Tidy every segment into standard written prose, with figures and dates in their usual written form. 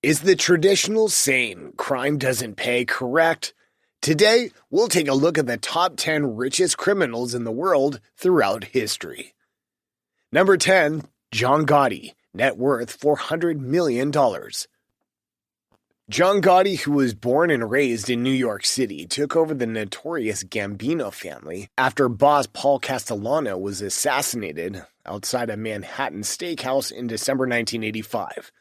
Is the traditional saying, crime doesn't pay, correct? Today, we'll take a look at the top 10 richest criminals in the world throughout history. Number 10, John Gotti, net worth $400 million. John Gotti, who was born and raised in New York City, took over the notorious Gambino family after boss Paul Castellano was assassinated outside a Manhattan steakhouse in December 1985.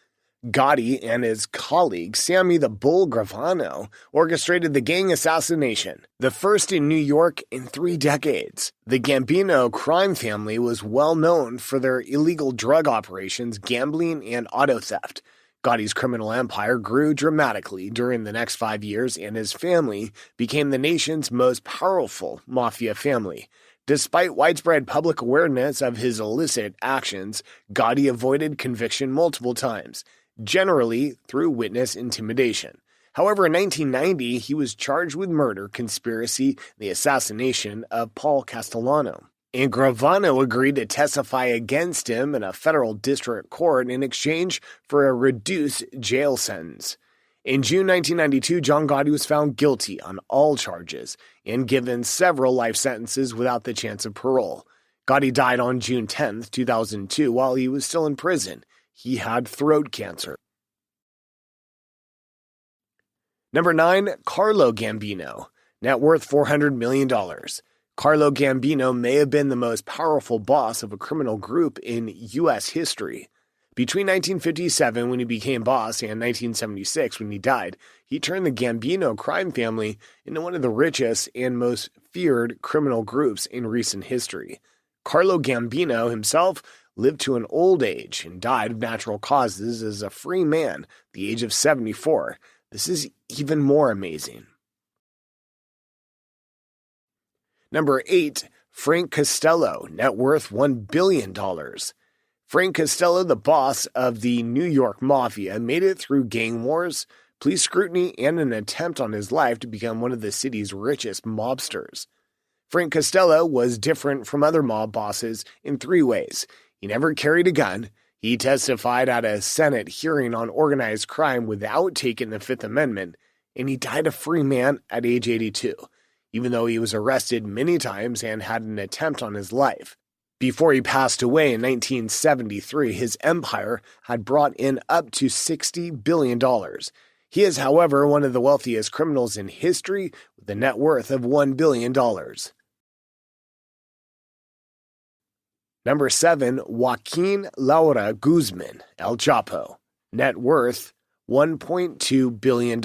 Gotti and his colleague Sammy the Bull Gravano orchestrated the gang assassination, the first in New York in 3 decades. The Gambino crime family was well known for their illegal drug operations, gambling, and auto theft. Gotti's criminal empire grew dramatically during the next 5 years, and his family became the nation's most powerful mafia family. Despite widespread public awareness of his illicit actions, Gotti avoided conviction multiple times, generally through witness intimidation. However, in 1990, he was charged with murder, conspiracy, and the assassination of Paul Castellano. And Gravano agreed to testify against him in a federal district court in exchange for a reduced jail sentence. In June 1992, John Gotti was found guilty on all charges and given several life sentences without the chance of parole. Gotti died on June 10, 2002, while he was still in prison. He had throat cancer. Number 9, Carlo Gambino, net worth $400 million. Carlo Gambino may have been the most powerful boss of a criminal group in U.S. history. Between 1957, when he became boss, and 1976, when he died, he turned the Gambino crime family into one of the richest and most feared criminal groups in recent history. Carlo Gambino himself lived to an old age and died of natural causes as a free man at the age of 74. This is even more amazing. Number 8, Frank Costello, net worth $1 billion. Frank Costello, the boss of the New York Mafia, made it through gang wars, police scrutiny, and an attempt on his life to become one of the city's richest mobsters. Frank Costello was different from other mob bosses in 3 ways. He never carried a gun, he testified at a Senate hearing on organized crime without taking the Fifth Amendment, and he died a free man at age 82. Even though he was arrested many times and had an attempt on his life. Before he passed away in 1973, his empire had brought in up to $60 billion. He is, however, one of the wealthiest criminals in history with a net worth of $1 billion. Number 7, Joaquin Laura Guzman, El Chapo, net worth $1.2 billion.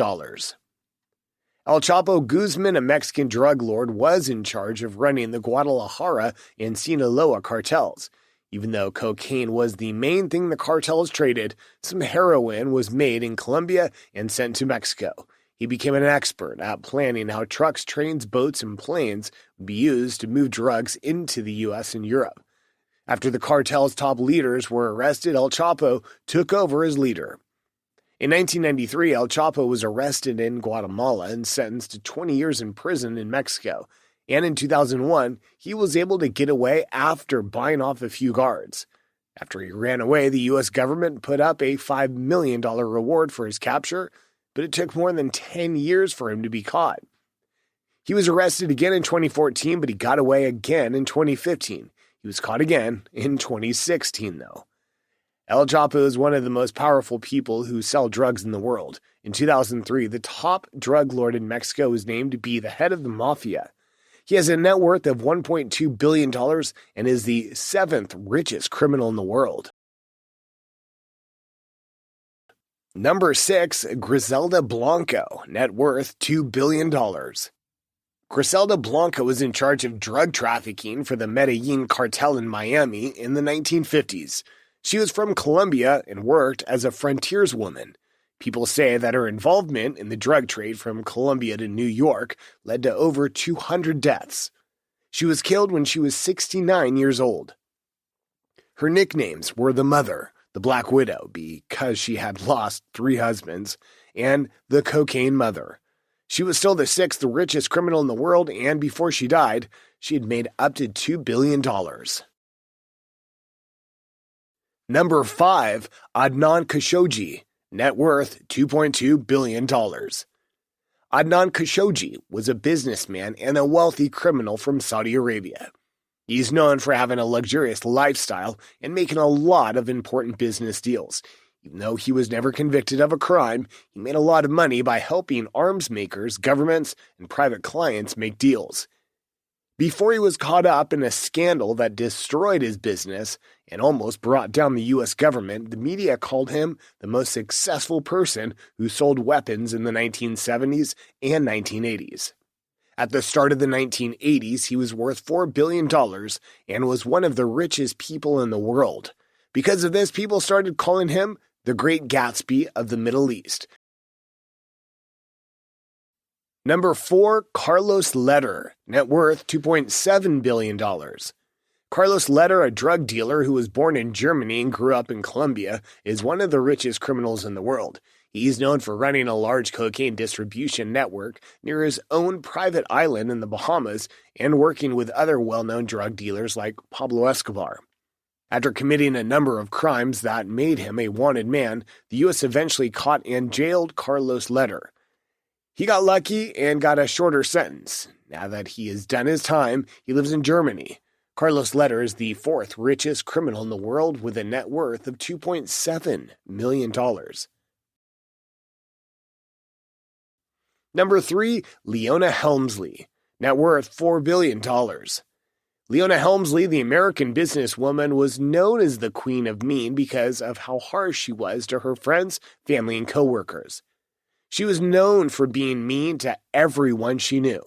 El Chapo Guzman, a Mexican drug lord, was in charge of running the Guadalajara and Sinaloa cartels. Even though cocaine was the main thing the cartels traded, some heroin was made in Colombia and sent to Mexico. He became an expert at planning how trucks, trains, boats, and planes would be used to move drugs into the U.S. and Europe. After the cartel's top leaders were arrested, El Chapo took over as leader. In 1993, El Chapo was arrested in Guatemala and sentenced to 20 years in prison in Mexico. And in 2001, he was able to get away after buying off a few guards. After he ran away, the U.S. government put up a $5 million reward for his capture, but it took more than 10 years for him to be caught. He was arrested again in 2014, but he got away again in 2015. He was caught again in 2016, though. El Chapo is one of the most powerful people who sell drugs in the world. In 2003, the top drug lord in Mexico was named to be the head of the mafia. He has a net worth of $1.2 billion and is the 7th richest criminal in the world. Number 6, Griselda Blanco, net worth $2 billion. Griselda Blanco was in charge of drug trafficking for the Medellin cartel in Miami in the 1950s. She was from Colombia and worked as a frontierswoman. People say that her involvement in the drug trade from Colombia to New York led to over 200 deaths. She was killed when she was 69 years old. Her nicknames were the Mother, the Black Widow, because she had lost 3 husbands, and the Cocaine Mother. She was still the 6th richest criminal in the world, and before she died, she had made up to $2 billion. Number 5, Adnan Khashoggi, net worth $2.2 billion. Adnan Khashoggi was a businessman and a wealthy criminal from Saudi Arabia. He's known for having a luxurious lifestyle and making a lot of important business deals. Even though he was never convicted of a crime, he made a lot of money by helping arms makers, governments, and private clients make deals. Before he was caught up in a scandal that destroyed his business and almost brought down the U.S. government, the media called him the most successful person who sold weapons in the 1970s and 1980s. At the start of the 1980s, he was worth $4 billion and was one of the richest people in the world. Because of this, people started calling him the Great Gatsby of the Middle East. Number 4, Carlos Leder, net worth $2.7 billion. Carlos Leder, a drug dealer who was born in Germany and grew up in Colombia, is one of the richest criminals in the world. He's known for running a large cocaine distribution network near his own private island in the Bahamas and working with other well-known drug dealers like Pablo Escobar. After committing a number of crimes that made him a wanted man, the U.S. eventually caught and jailed Carlos Leder. He got lucky and got a shorter sentence. Now that he has done his time, he lives in Germany. Carlos Leder is the 4th richest criminal in the world with a net worth of $2.7 million. Number 3, Leona Helmsley, net worth $4 billion. Leona Helmsley, the American businesswoman, was known as the Queen of Mean because of how harsh she was to her friends, family, and coworkers. She was known for being mean to everyone she knew.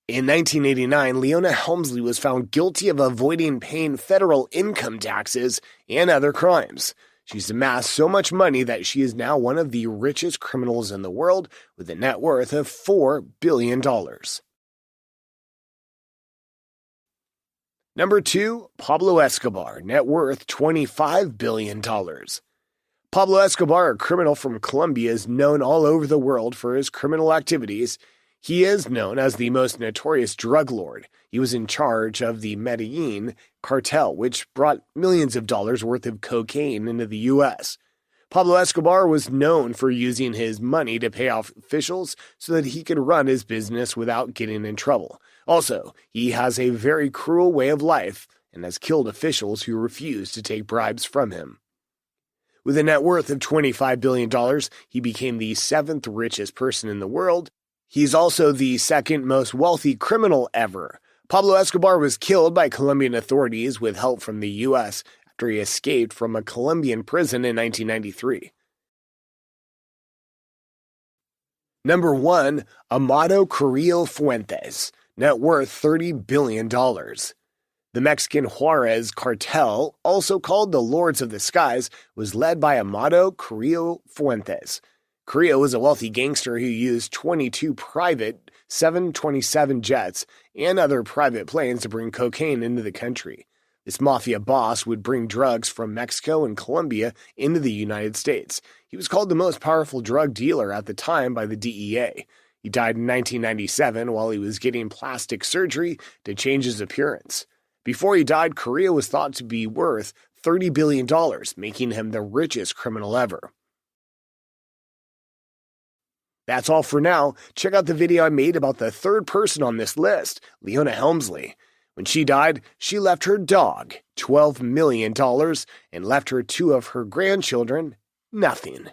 In 1989, Leona Helmsley was found guilty of avoiding paying federal income taxes and other crimes. She's amassed so much money that she is now one of the richest criminals in the world with a net worth of $4 billion. Number 2, Pablo Escobar, net worth $25 billion. Pablo Escobar, a criminal from Colombia, is known all over the world for his criminal activities. He is known as the most notorious drug lord. He was in charge of the Medellin cartel, which brought millions of dollars worth of cocaine into the U.S. Pablo Escobar was known for using his money to pay off officials so that he could run his business without getting in trouble. Also, he has a very cruel way of life and has killed officials who refuse to take bribes from him. With a net worth of $25 billion, he became the 7th richest person in the world. He's also the 2nd most wealthy criminal ever. Pablo Escobar was killed by Colombian authorities with help from the U.S. after he escaped from a Colombian prison in 1993. Number 1, Amado Carrillo Fuentes, net worth $30 billion. The Mexican Juarez cartel, also called the Lords of the Skies, was led by Amado Carrillo Fuentes. Carrillo was a wealthy gangster who used 22 private 727 jets and other private planes to bring cocaine into the country. This mafia boss would bring drugs from Mexico and Colombia into the United States. He was called the most powerful drug dealer at the time by the DEA. He died in 1997 while he was getting plastic surgery to change his appearance. Before he died, Carrillo was thought to be worth $30 billion, making him the richest criminal ever. That's all for now. Check out the video I made about the 3rd person on this list, Leona Helmsley. When she died, she left her dog $12 million and left her 2 of her grandchildren nothing.